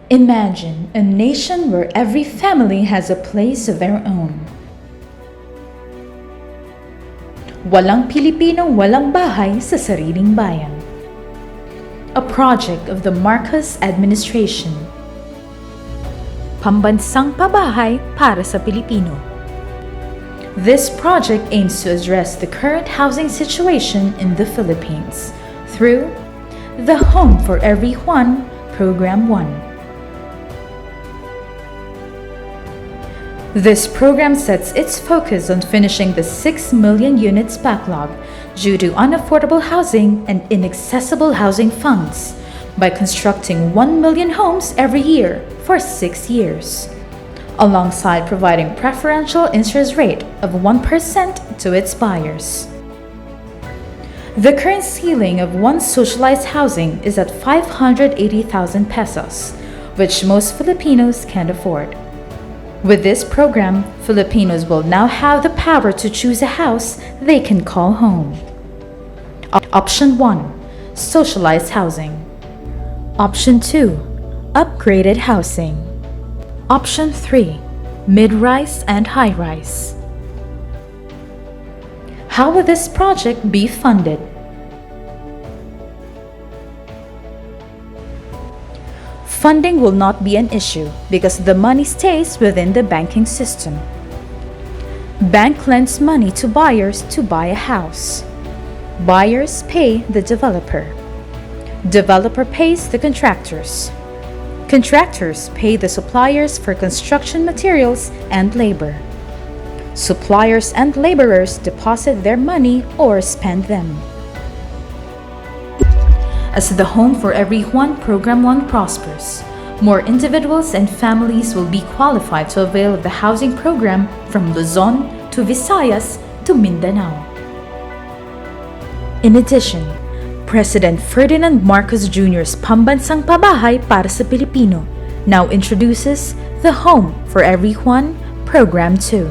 Imagine a nation where every family has a place of their own. Walang Pilipinong walang bahay sa sariling bayan. A project of the Marcos administration. Pambansang pabahay para sa Pilipino. This project aims to address the current housing situation in the Philippines through the Home For Every Juan Program 1. This program sets its focus on finishing the 6 million units backlog due to unaffordable housing and inaccessible housing funds by constructing 1 million homes every year for 6 years, alongside providing preferential interest rate of 1% to its buyers. The current ceiling of one socialized housing is at 580,000 pesos, which most Filipinos can't afford. With this program, Filipinos will now have the power to choose a house they can call home. Option 1. Socialized housing. Option 2. Upgraded housing. Option 3. Mid-rise and high-rise. How will this project be funded? Funding will not be an issue because the money stays within the banking system. Bank lends money to buyers to buy a house. Buyers pay the developer. Developer pays the contractors. Contractors pay the suppliers for construction materials and labor. Suppliers and laborers deposit their money or spend them. As the Home For Every Juan Program 1 prospers, more individuals and families will be qualified to avail of the housing program from Luzon to Visayas to Mindanao. In addition, President Ferdinand Marcos Jr.'s Pambansang Pabahay para sa Pilipino now introduces the Home For Every Juan Program 2.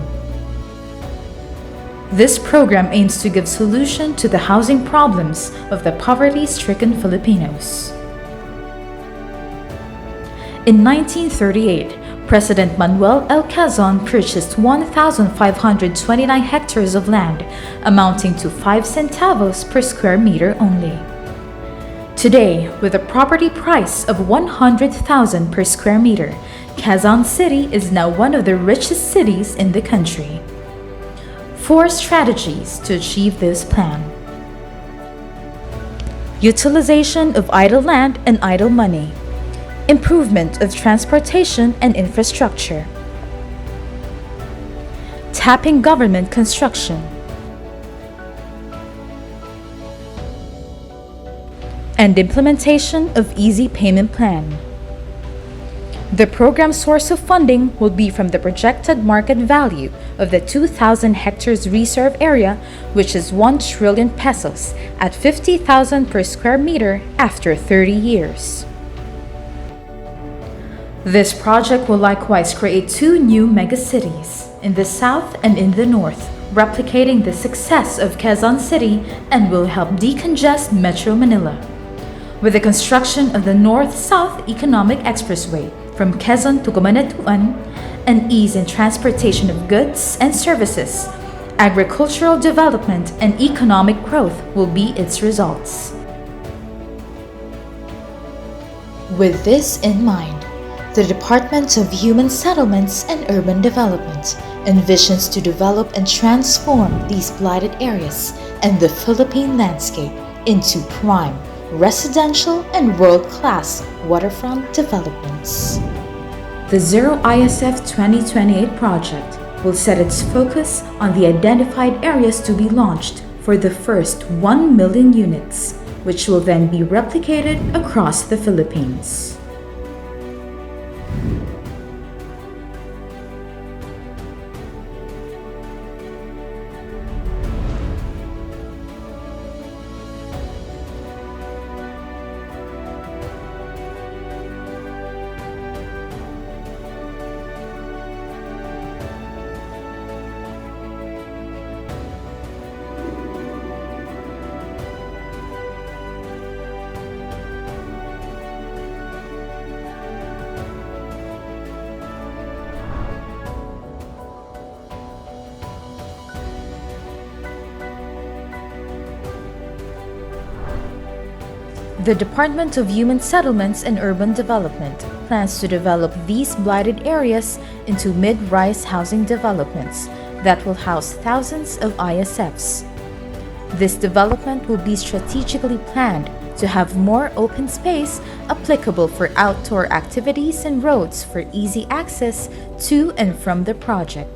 This program aims to give solution to the housing problems of the poverty-stricken Filipinos. In 1938, President Manuel L. Quezon purchased 1,529 hectares of land, amounting to 5 centavos per square meter only. Today, with a property price of 100,000 per square meter, Quezon City is now one of the richest cities in the country. 4 strategies to achieve this plan. Utilization of idle land and idle money. Improvement of transportation and infrastructure. Tapping government construction. And implementation of easy payment plan. The program's source of funding will be from the projected market value of the 2,000 hectares reserve area, which is 1 trillion pesos at 50,000 per square meter after 30 years. This project will likewise create 2 new megacities in the south and in the north, replicating the success of Quezon City, and will help decongest Metro Manila. With the construction of the North-South Economic Expressway from Quezon to Cabanatuan, and ease in transportation of goods and services, agricultural development and economic growth will be its results. With this in mind, the Department of Human Settlements and Urban Development envisions to develop and transform these blighted areas and the Philippine landscape into prime, residential and world-class waterfront developments. The Zero ISF 2028 project will set its focus on the identified areas to be launched for the first 1 million units, which will then be replicated across the Philippines. The Department of Human Settlements and Urban Development plans to develop these blighted areas into mid-rise housing developments that will house thousands of ISFs. This development will be strategically planned to have more open space applicable for outdoor activities and roads for easy access to and from the project.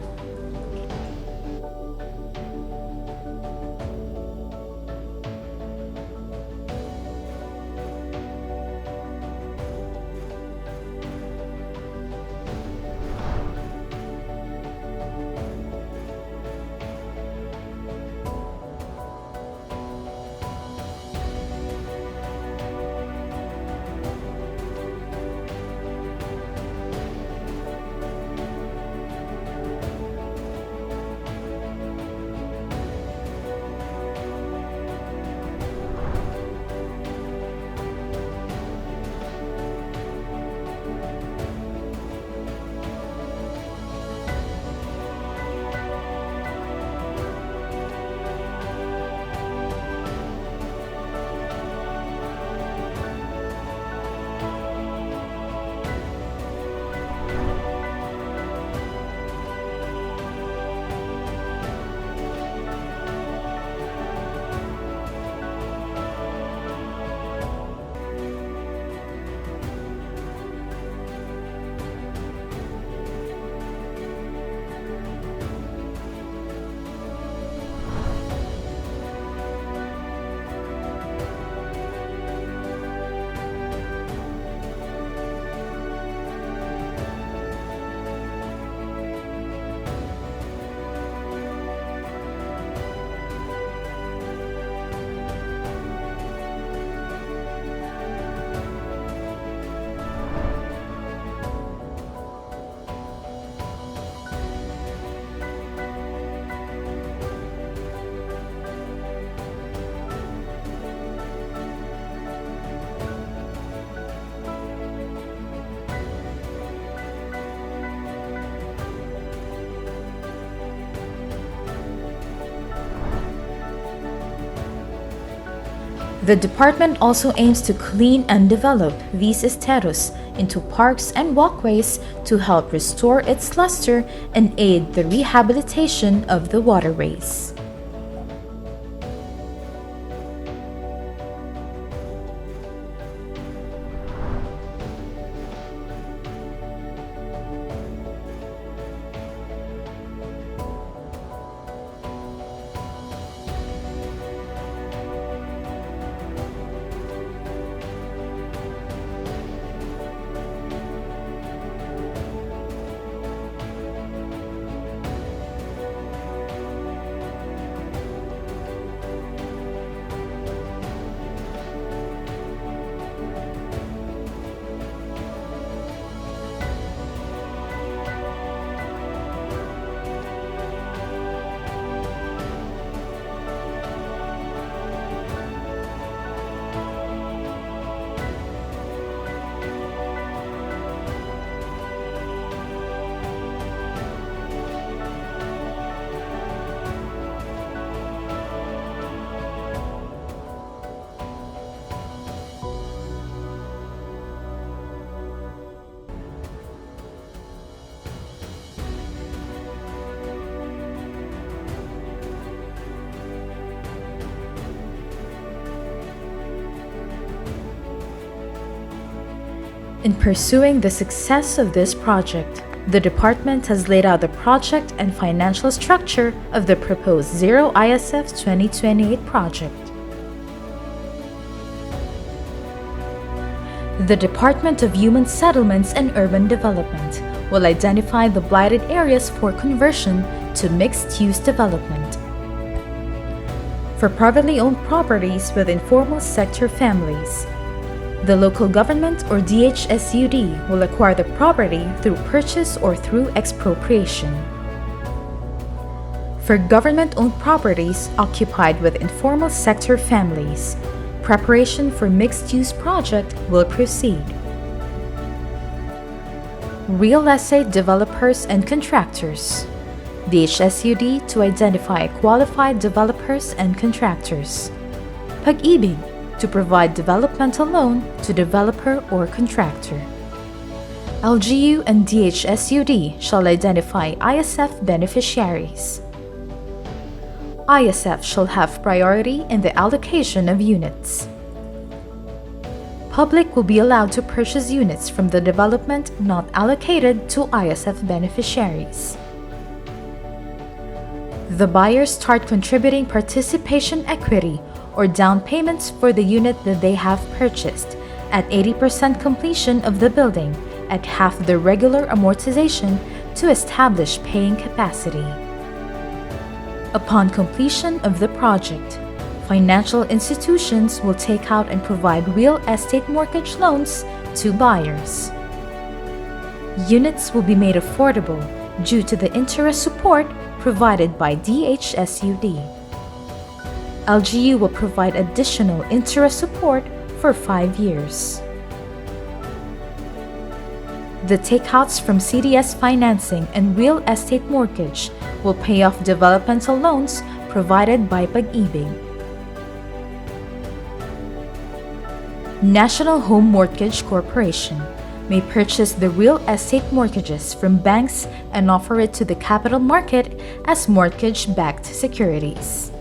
The department also aims to clean and develop these esteros into parks and walkways to help restore its luster and aid the rehabilitation of the waterways. In pursuing the success of this project, the department has laid out the project and financial structure of the proposed Zero ISF 2028 project. The Department of Human Settlements and Urban Development will identify the blighted areas for conversion to mixed-use development. For privately owned properties with informal sector families, the local government or DHSUD will acquire the property through purchase or through expropriation. For government-owned properties occupied with informal sector families, preparation for mixed-use project will proceed. Real estate developers and contractors. DHSUD to identify qualified developers and contractors. Pag-ibig, to provide developmental loan to developer or contractor. LGU and DHSUD shall identify ISF beneficiaries. ISF shall have priority in the allocation of units. Public will be allowed to purchase units from the development not allocated to ISF beneficiaries. The buyers start contributing participation equity or down payments for the unit that they have purchased at 80% completion of the building at half the regular amortization to establish paying capacity. Upon completion of the project, financial institutions will take out and provide real estate mortgage loans to buyers. Units will be made affordable due to the interest support provided by DHSUD. LGU will provide additional interest support for 5 years. The takeouts from CDS financing and real estate mortgage will pay off developmental loans provided by Pag-ibig. National Home Mortgage Corporation may purchase the real estate mortgages from banks and offer it to the capital market as mortgage-backed securities.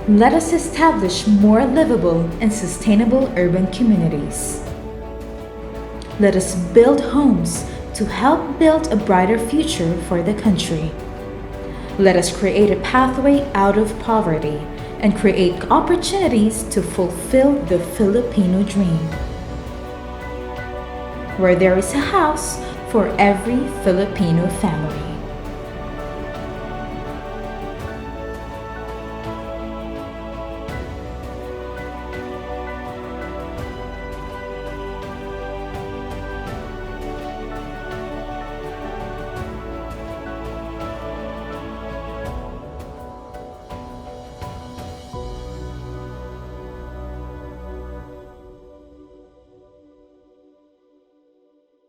Let us establish more livable and sustainable urban communities. Let us build homes to help build a brighter future for the country. Let us create a pathway out of poverty and create opportunities to fulfill the Filipino dream. Where there is a house for every Filipino family.